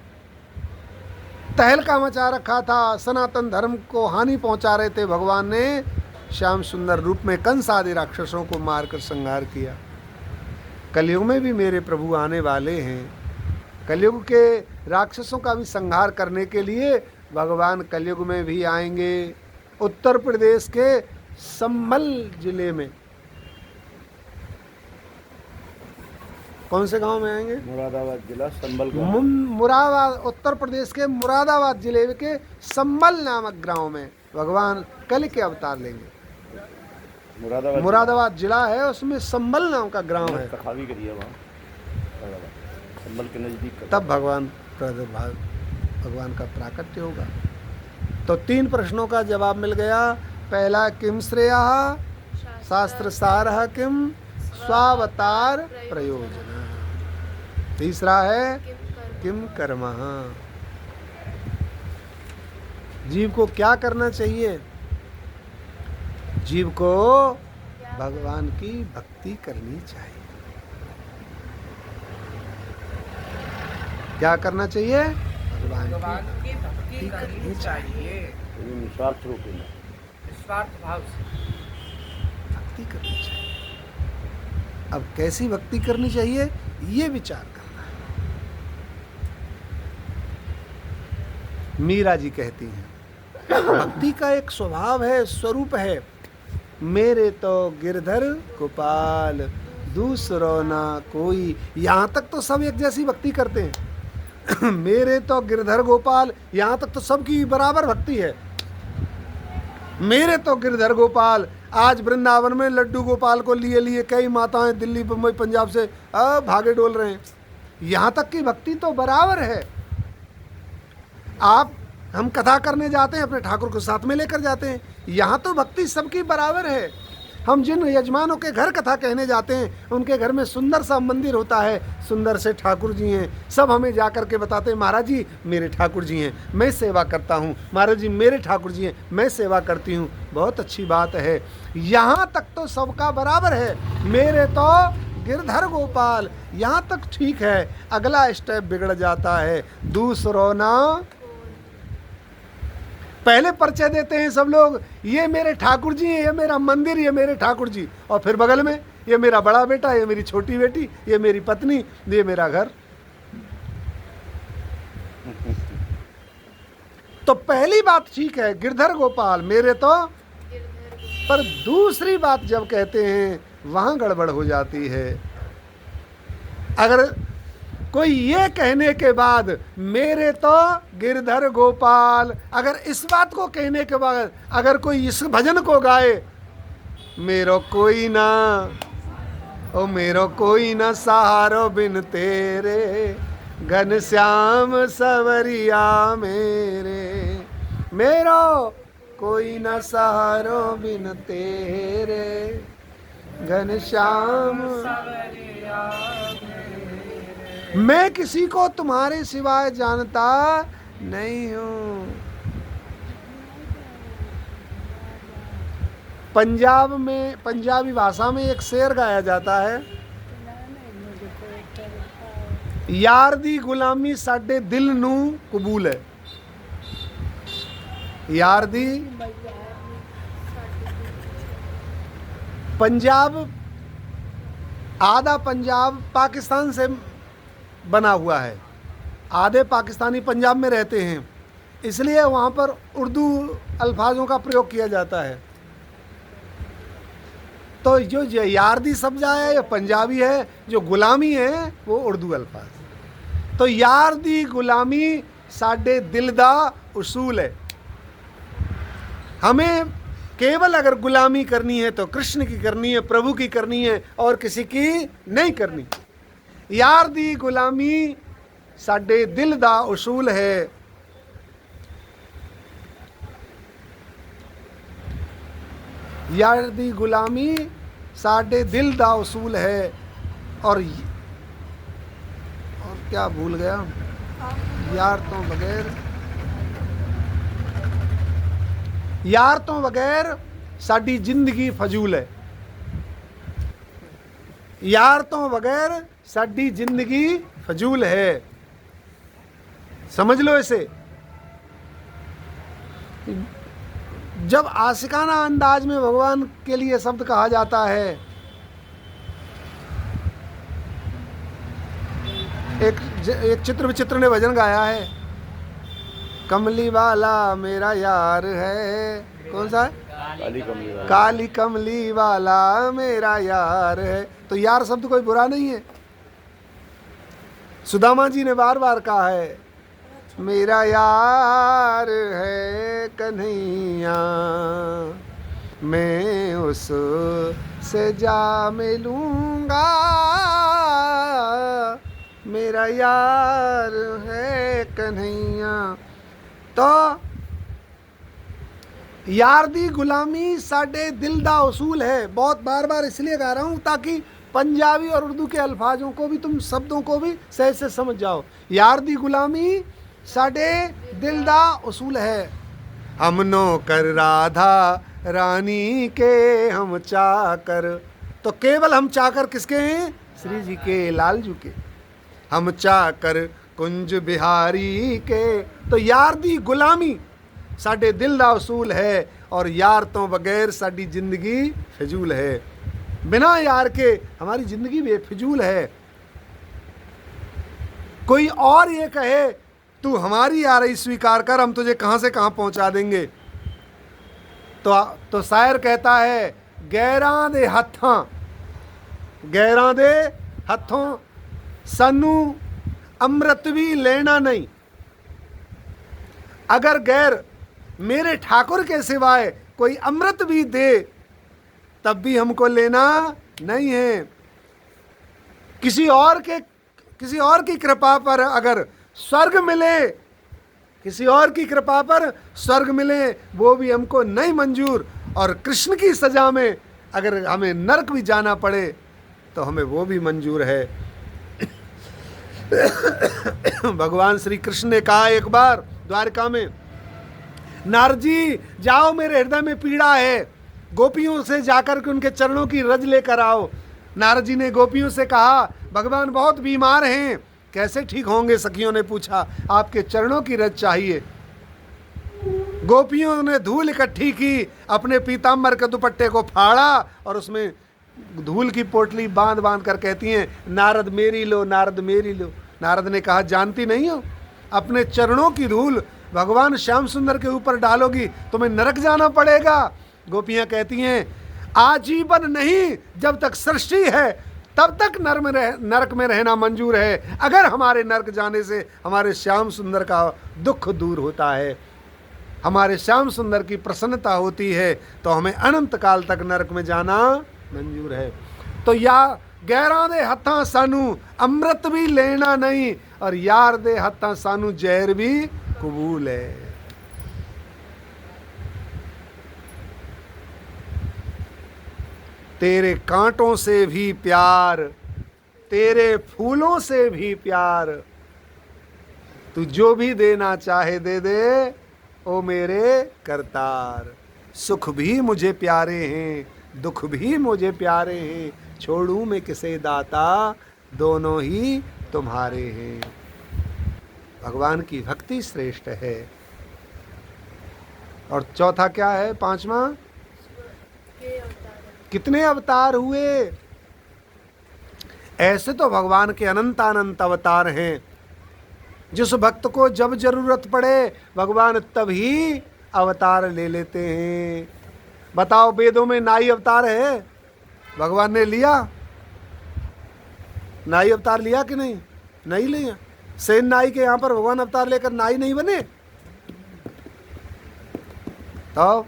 तहलका मचा रखा था, सनातन धर्म को हानि पहुंचा रहे थे। भगवान ने श्याम सुंदर रूप में कंस आदि राक्षसों को मारकर संहार किया। कलयुग में भी मेरे प्रभु आने वाले हैं। कलयुग के राक्षसों का भी संहार करने के लिए भगवान कलयुग में भी आएंगे। उत्तर प्रदेश के संभल जिले में, कौन से गांव में आएंगे? मुरादाबाद जिला संभल मुरादाबाद, उत्तर प्रदेश के मुरादाबाद जिले के संभल नामक गांव में भगवान कल के अवतार लेंगे। मुरादाबाद जिला है, उसमें संभल नाम का ग्राम है। संभल के नजदीक तब भगवान का प्राकट्य होगा। तो 3 प्रश्नों का जवाब मिल गया। पहला, किम श्रेयः शास्त्र सारः, किम स्वावतार प्रयोजन। तीसरा है किम कर्मः, जीव को क्या करना चाहिए? जीव को भगवान की भक्ति करनी चाहिए। क्या करना चाहिए? भगवान की भक्ति करनी चाहिए, निस्वार्थ रूप में, निस्वार्थ भाव से भक्ति करनी चाहिए। अब कैसी भक्ति करनी चाहिए, ये विचार करना है। मीरा जी कहती हैं, भक्ति का एक स्वभाव है, स्वरूप है, मेरे तो गिरधर गोपाल दूसरो ना कोई। यहाँ तक तो सब एक जैसी भक्ति करते हैं। मेरे तो गिरधर गोपाल, यहाँ तक तो सबकी बराबर भक्ति है। मेरे तो गिरधर गोपाल, आज वृंदावन में लड्डू गोपाल को लिए लिए कई माताएं दिल्ली, मुंबई, पंजाब से भागे डोल रहे हैं। यहाँ तक की भक्ति तो बराबर है। हम कथा करने जाते हैं, अपने ठाकुर को साथ में लेकर जाते हैं। यहाँ तो भक्ति सबकी बराबर है। हम जिन यजमानों के घर कथा कहने जाते हैं, उनके घर में सुंदर सा मंदिर होता है, सुंदर से ठाकुर जी हैं। सब हमें जा कर के बताते हैं, महाराज जी मेरे ठाकुर जी हैं, मैं सेवा करता हूँ। महाराज जी मेरे ठाकुर जी हैं, मैं सेवा करती हूँ। बहुत अच्छी बात है। यहाँ तक तो सबका बराबर है। मेरे तो गिरधर गोपाल, यहाँ तक ठीक है। अगला स्टेप बिगड़ जाता है, दूसरों ना। पहले परिचय देते हैं सब लोग, ये मेरे ठाकुर जी हैं, ये मेरा मंदिर, ये मेरे ठाकुर जी, और फिर बगल में ये मेरा बड़ा बेटा, ये मेरी छोटी बेटी, ये मेरी पत्नी, ये मेरा घर। तो पहली बात ठीक है, गिरधर गोपाल, मेरे तो पर दूसरी बात जब कहते हैं वहां गड़बड़ हो जाती है। अगर कोई ये कहने के बाद मेरे तो गिरधर गोपाल, अगर इस बात को कहने के बाद अगर कोई इस भजन को गाए, मेरो कोई ना, ओ मेरो कोई ना सहारो बिन तेरे, घनश्याम सवरिया मेरे, मेरो कोई ना सहारो बिन तेरे, घनश्याम। मैं किसी को तुम्हारे सिवाय जानता नहीं हूं। पंजाब में, पंजाबी भाषा में एक शेर गाया जाता है, यार दी गुलामी साडे दिल नू कबूल है। यार दी, पंजाब, आधा पंजाब पाकिस्तान से बना हुआ है, आधे पाकिस्तानी पंजाब में रहते हैं, इसलिए वहाँ पर उर्दू अल्फाजों का प्रयोग किया जाता है। तो जो यारदी शब्द है ये पंजाबी है, जो गुलामी है वो उर्दू अल्फाज। तो यारदी गुलामी साडे दिल दा उसूल है। हमें केवल अगर गुलामी करनी है तो कृष्ण की करनी है, प्रभु की करनी है, और किसी की नहीं करनी। यार दी गुलामी साडे दिल दा उसूल है। यार दी गुलामी साडे दिल दा उसूल है। और क्या भूल गया, यार तो बगैर, यार तो बगैर साडी जिंदगी फजूल है। यार तो बगैर साडी जिंदगी फजूल है। समझ लो इसे। जब आशिकाना अंदाज में भगवान के लिए शब्द कहा जाता है, एक चित्र विचित्र ने भजन गाया है, कमली वाला मेरा यार है। कौन सा है? काली कमली वाला। काली कमली वाला मेरा यार है। तो यार शब्द कोई बुरा नहीं है। सुदामा जी ने बार बार कहा है, मेरा यार है कन्हैया, मैं उस से जा मिलूंगा, मेरा यार है कन्हैया। तो यार दी गुलामी साडे दिल दा उसूल है। बहुत बार बार इसलिए गा रहा हूँ ताकि पंजाबी और उर्दू के अल्फाजों को भी, तुम शब्दों को भी सही से समझ जाओ। यार दी गुलामी साडे दिल दा उसूल है। हम नौकर राधा रानी के हम चाकर, तो केवल हम चाकर किसके हैं? श्री जी के, लाल जी के। हम चाकर कुंज बिहारी के। तो यार दी गुलामी साडे दिल दा उसूल है, और यार तो बगैर साडी जिंदगी फिजूल है। बिना यार के हमारी जिंदगी बेफिजूल है। कोई और ये कहे तू हमारी यारी स्वीकार कर, हम तुझे कहां से कहां पहुंचा देंगे, तो शायर कहता है, गैरां दे हत्थां, गैरां दे हत्थों सानू अमृत भी लेना नहीं। अगर गैर मेरे ठाकुर के सिवाय कोई अमृत भी दे तब भी हमको लेना नहीं है। किसी और की कृपा पर अगर स्वर्ग मिले, किसी और की कृपा पर स्वर्ग मिले, वो भी हमको नहीं मंजूर। और कृष्ण की सजा में अगर हमें नरक भी जाना पड़े तो हमें वो भी मंजूर है। भगवान श्री कृष्ण ने कहा एक बार द्वारका में, नारद जी जाओ, मेरे हृदय में पीड़ा है, गोपियों से जाकर के उनके चरणों की रज लेकर आओ। नारद जी ने गोपियों से कहा, भगवान बहुत बीमार हैं, कैसे ठीक होंगे? सखियों ने पूछा, आपके चरणों की रज चाहिए। गोपियों ने धूल इकट्ठी की, अपने पीताम्बर के दुपट्टे को फाड़ा और उसमें धूल की पोटली बांध बांध कर कहती हैं, नारद मेरी लो, नारद मेरी लो। नारद ने कहा, जानती नहीं हो, अपने चरणों की धूल भगवान श्याम सुंदर के ऊपर डालोगी तुम्हें नरक जाना पड़ेगा। गोपियां कहती हैं आजीवन नहीं, जब तक सृष्टि है तब तक नरक में रहना मंजूर है। अगर हमारे नरक जाने से हमारे श्याम सुंदर का दुख दूर होता है, हमारे श्याम सुंदर की प्रसन्नता होती है, तो हमें अनंत काल तक नरक में जाना मंजूर है। तो या गैरां दे हत्थां सानू अमृत भी लेना नहीं, और यार दे हत्थां सानू जहर भी कबूल है। तेरे कांटों से भी प्यार, तेरे फूलों से भी प्यार, तू जो भी देना चाहे दे दे ओ मेरे करतार। सुख भी मुझे प्यारे हैं, दुख भी मुझे प्यारे हैं, छोड़ूं मैं किसे दाता, दोनों ही तुम्हारे हैं। भगवान की भक्ति श्रेष्ठ है। और चौथा क्या है, पांचवा, कितने अवतार हुए? ऐसे तो भगवान के अनंत अवतार हैं। जिस भक्त को जब जरूरत पड़े भगवान तभी अवतार ले लेते हैं। बताओ, वेदों में नाई अवतार है, भगवान ने लिया? नाई अवतार लिया कि नहीं? नहीं लिया। सेन नाई के यहाँ पर भगवान अवतार लेकर नाई नहीं बने? तो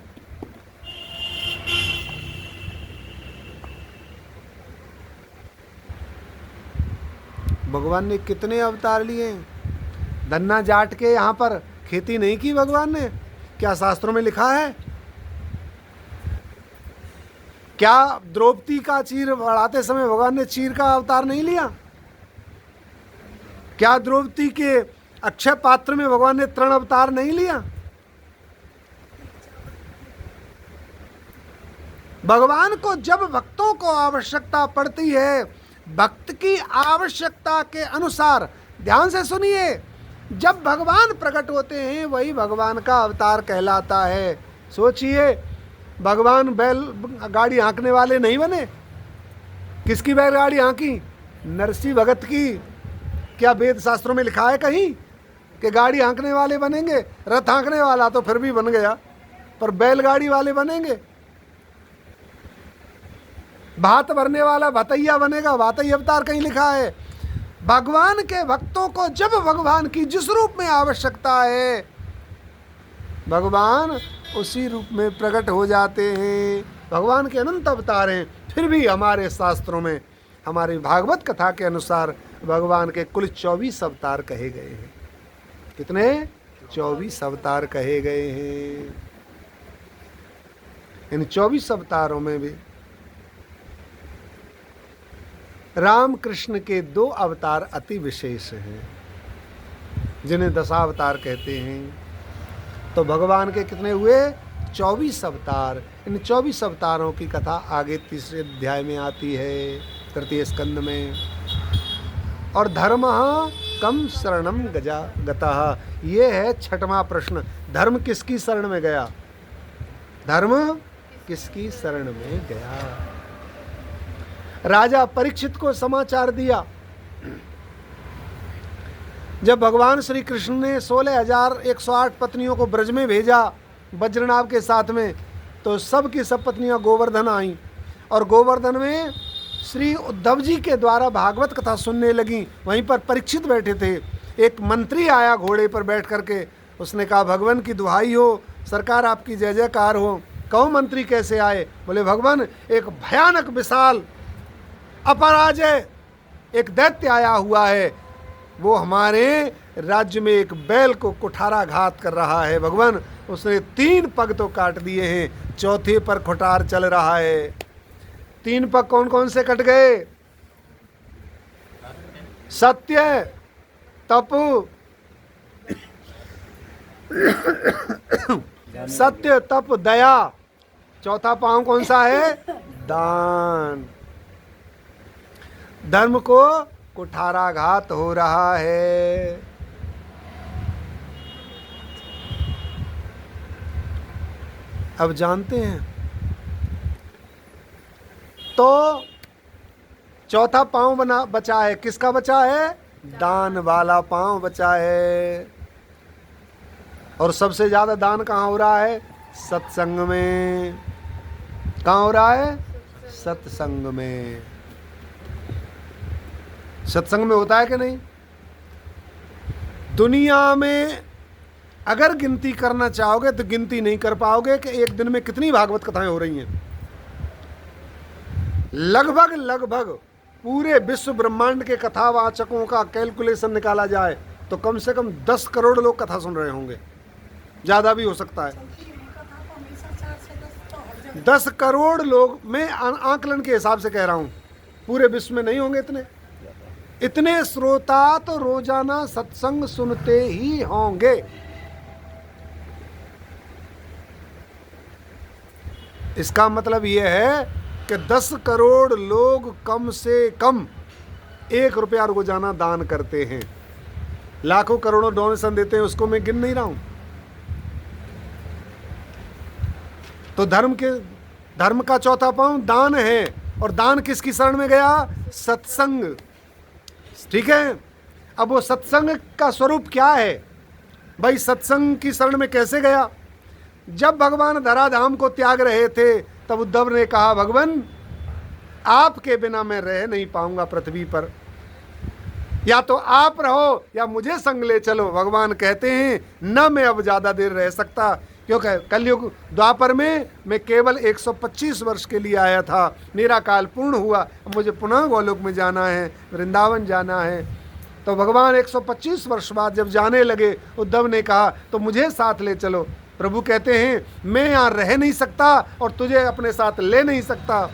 भगवान ने कितने अवतार लिए? धन्ना जाट के यहाँ पर खेती नहीं की भगवान ने? क्या शास्त्रों में लिखा है? क्या द्रौपदी का चीर बढ़ाते समय भगवान ने चीर का अवतार नहीं लिया? क्या द्रौपदी के अक्षय पात्र में भगवान ने तृण अवतार नहीं लिया? भगवान को जब भक्तों को आवश्यकता पड़ती है, भक्त की आवश्यकता के अनुसार, ध्यान से सुनिए, जब भगवान प्रकट होते हैं वही भगवान का अवतार कहलाता है। सोचिए, भगवान बैल गाड़ी हाँकने वाले नहीं बने। किसकी बैलगाड़ी हाँकी? नरसिंह भगत की। क्या वेद शास्त्रों में लिखा है कहीं कि गाड़ी हाँकने वाले बनेंगे? रथ हाँकने वाला तो फिर भी बन गया, पर बैलगाड़ी वाले बनेंगे? भात भरने वाला भतैया बनेगा? भातई अवतार कहीं लिखा है? भगवान के भक्तों को जब भगवान की जिस रूप में आवश्यकता है, भगवान उसी रूप में प्रकट हो जाते हैं। भगवान के अनंत अवतार हैं। फिर भी हमारे शास्त्रों में, हमारी भागवत कथा के अनुसार भगवान के कुल 24 अवतार कहे गए हैं। कितने? 24 अवतार कहे गए हैं। इन 24 अवतारों में भी राम कृष्ण के 2 अवतार अति विशेष हैं, जिन्हें दशावतार कहते हैं। तो भगवान के कितने हुए? 24 अवतार। इन 24 अवतारों की कथा आगे तीसरे अध्याय में आती है, तृतीय स्कंद में। और धर्म कम शरणम गतः, ये है 6वां प्रश्न। धर्म किसकी शरण में गया? धर्म किसकी शरण में गया? राजा परीक्षित को समाचार दिया, जब भगवान श्री कृष्ण ने 16,108 पत्नियों को ब्रज में भेजा वज्रनाभ के साथ में, तो सब की सब पत्नियां गोवर्धन आईं, और गोवर्धन में श्री उद्धव जी के द्वारा भागवत कथा सुनने लगी। वहीं पर परीक्षित बैठे थे। एक मंत्री आया घोड़े पर बैठ करके, उसने कहा भगवान की दुहाई हो, सरकार आपकी जय जयकार हो। कहो मंत्री कैसे आए? बोले भगवान, एक भयानक विशाल अपराजय एक दैत्य आया हुआ है, वो हमारे राज्य में एक बैल को कुठाराघात कर रहा है। भगवान, उसने 3 पग तो काट दिए हैं, चौथे पर कुठार चल रहा है। 3 पग कौन कौन से कट गए? सत्य, तप, सत्य, तप, दया। चौथा पांव कौन सा है? दान। धर्म को कुठाराघात हो रहा है। अब जानते हैं, तो चौथा पांव बचा है। किसका बचा है? दान वाला पांव बचा है। और सबसे ज्यादा दान कहाँ हो रहा है? सत्संग में। कहाँ हो रहा है? सत्संग में। सत्संग में होता है कि नहीं? दुनिया में अगर गिनती करना चाहोगे तो गिनती नहीं कर पाओगे कि एक दिन में कितनी भागवत कथाएं हो रही हैं। लगभग लगभग पूरे विश्व ब्रह्मांड के कथावाचकों का कैलकुलेशन निकाला जाए तो कम से कम 10 करोड़ लोग कथा सुन रहे होंगे, ज़्यादा भी हो सकता है। 10 करोड़ लोग, मैं आकलन के हिसाब से कह रहा हूँ, पूरे विश्व में नहीं होंगे इतने श्रोता तो रोजाना सत्संग सुनते ही होंगे। इसका मतलब यह है कि 10 करोड़ लोग कम से कम 1 रुपया रोजाना दान करते हैं। लाखों करोड़ों डोनेशन देते हैं, उसको मैं गिन नहीं रहा हूं। तो धर्म का चौथा पांव दान है, और दान किसकी शरण में गया? सत्संग। ठीक है। अब वो सत्संग का स्वरूप क्या है भाई? सत्संग की शरण में कैसे गया? जब भगवान धराधाम को त्याग रहे थे तब उद्धव ने कहा, भगवान आपके बिना मैं रह नहीं पाऊंगा पृथ्वी पर, या तो आप रहो या मुझे संग ले चलो। भगवान कहते हैं न मैं अब ज्यादा देर रह सकता, क्योंकि कलयुग द्वापर में मैं केवल 125 वर्ष के लिए आया था, मेरा काल पूर्ण हुआ, मुझे पुनः गोलोक में जाना है, वृंदावन जाना है। तो भगवान 125 वर्ष बाद जब जाने लगे, उद्धव ने कहा तो मुझे साथ ले चलो। प्रभु कहते हैं मैं यहाँ रह नहीं सकता और तुझे अपने साथ ले नहीं सकता,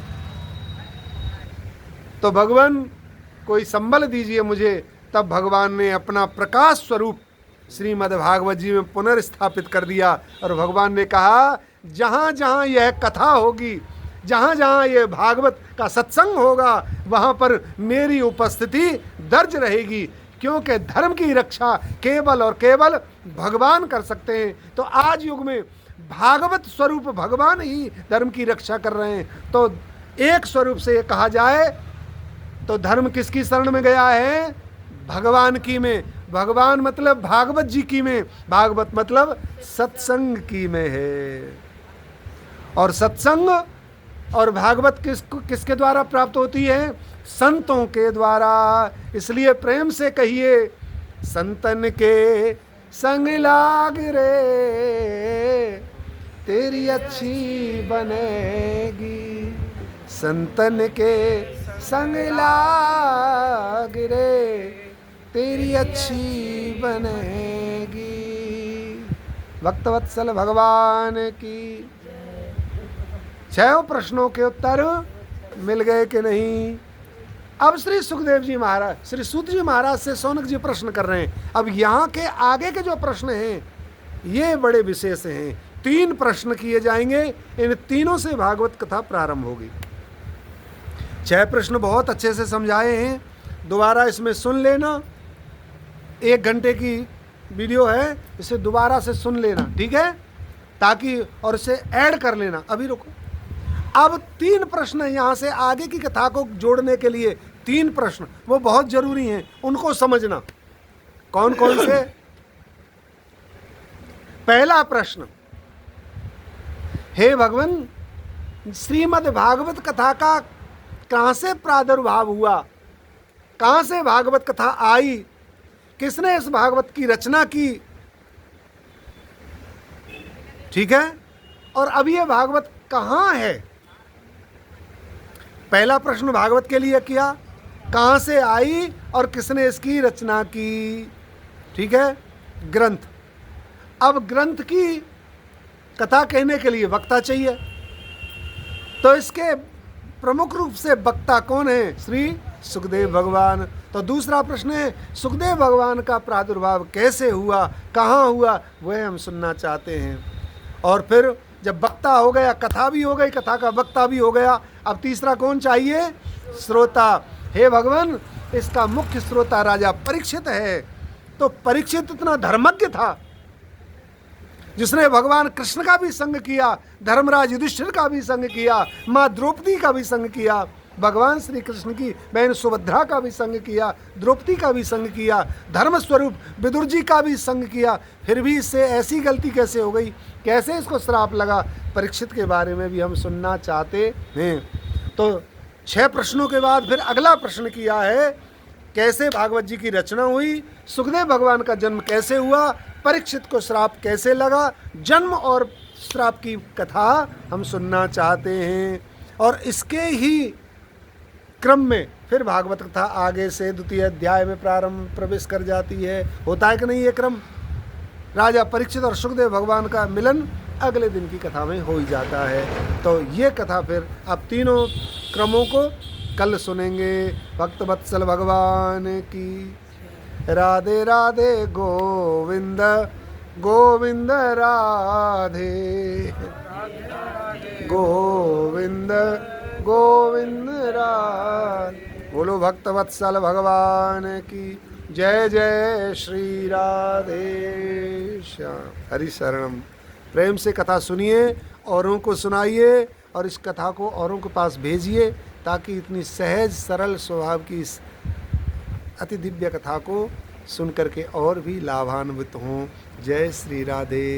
तो भगवान कोई संबल दीजिए मुझे। तब भगवान ने अपना प्रकाश स्वरूप श्रीमद् भागवत जी में पुनर्स्थापित कर दिया, और भगवान ने कहा जहाँ जहाँ यह कथा होगी, जहाँ जहाँ यह भागवत का सत्संग होगा, वहाँ पर मेरी उपस्थिति दर्ज रहेगी, क्योंकि धर्म की रक्षा केवल और केवल भगवान कर सकते हैं। तो आज युग में भागवत स्वरूप भगवान ही धर्म की रक्षा कर रहे हैं। तो एक स्वरूप से ये कहा जाए तो धर्म किसकी शरण में गया है? भगवान की में। भगवान मतलब भागवत जी की में, भागवत मतलब सत्संग की में है। और सत्संग और भागवत किसके द्वारा प्राप्त होती है? संतों के द्वारा। इसलिए प्रेम से कहिए, संतन के संग लाग रे तेरी अच्छी बनेगी, संतन के संग लाग रे तेरी अच्छी बनेगी। भक्तवत्सल भगवान की। 6 प्रश्नों के उत्तर मिल गए कि नहीं? अब श्री सुखदेव जी महाराज, श्री सूत जी महाराज से शौनक जी प्रश्न कर रहे हैं। अब यहाँ के आगे के जो प्रश्न हैं ये बड़े विशेष हैं। 3 प्रश्न किए जाएंगे, इन तीनों से भागवत कथा प्रारंभ होगी। 6 प्रश्न बहुत अच्छे से समझाए हैं, दोबारा इसमें सुन लेना। 1 घंटे की वीडियो है, इसे दोबारा से सुन लेना, ठीक है? ताकि और इसे ऐड कर लेना। अभी रुको। अब 3 प्रश्न यहाँ से आगे की कथा को जोड़ने के लिए 3 प्रश्न, वो बहुत जरूरी हैं, उनको समझना। कौन कौन से? पहला प्रश्न, हे भगवान, श्रीमद् भागवत कथा का कहाँ से प्रादुर्भाव हुआ? कहाँ से भागवत कथा आई? किसने इस भागवत की रचना की? ठीक है? और अब ये भागवत कहाँ है? पहला प्रश्न भागवत के लिए किया, कहाँ से आई और किसने इसकी रचना की? ठीक है? ग्रंथ। अब ग्रंथ की कथा कहने के लिए वक्ता चाहिए, तो इसके प्रमुख रूप से वक्ता कौन है? श्री सुखदेव भगवान। तो दूसरा प्रश्न है, सुखदेव भगवान का प्रादुर्भाव कैसे हुआ, कहाँ हुआ, वह हम सुनना चाहते हैं। और फिर जब वक्ता हो गया, कथा भी हो गई, कथा का वक्ता भी हो गया, अब तीसरा कौन चाहिए? श्रोता। हे भगवान, इसका मुख्य श्रोता राजा परीक्षित है। तो परीक्षित इतना धर्मज्ञ था, जिसने भगवान कृष्ण का भी संग किया, धर्मराज युधिष्ठिर का भी संग किया, माँ द्रौपदी का भी संग किया, भगवान श्री कृष्ण की बहन सुभद्रा का भी संग किया, द्रौपदी का भी संग किया, धर्म स्वरूप विदुर जी का भी संग किया, फिर भी इससे ऐसी गलती कैसे हो गई, कैसे इसको श्राप लगा? परीक्षित के बारे में भी हम सुनना चाहते हैं। तो 6 प्रश्नों के बाद फिर अगला प्रश्न किया है, कैसे भागवत जी की रचना हुई, सुखदेव भगवान का जन्म कैसे हुआ, परीक्षित को श्राप कैसे लगा, जन्म और श्राप की कथा हम सुनना चाहते हैं। और इसके ही क्रम में फिर भागवत कथा आगे से द्वितीय अध्याय में प्रवेश कर जाती है। होता है कि नहीं ये क्रम? राजा परीक्षित और सुखदेव भगवान का मिलन अगले दिन की कथा में हो ही जाता है। तो ये कथा फिर आप तीनों क्रमों को कल सुनेंगे। भक्त वत्सल भगवान की राधे राधे, गोविंद गोविंद राधे, गोविंद गोविंद राधे। बोलो भक्त वत्सल भगवान की जय जय श्री राधे श्याम। हरि शरणम। प्रेम से कथा सुनिए, औरों को सुनाइए और इस कथा को औरों के पास भेजिए, ताकि इतनी सहज सरल स्वभाव की इस अति दिव्य कथा को सुन करके और भी लाभान्वित हों। जय श्री राधे।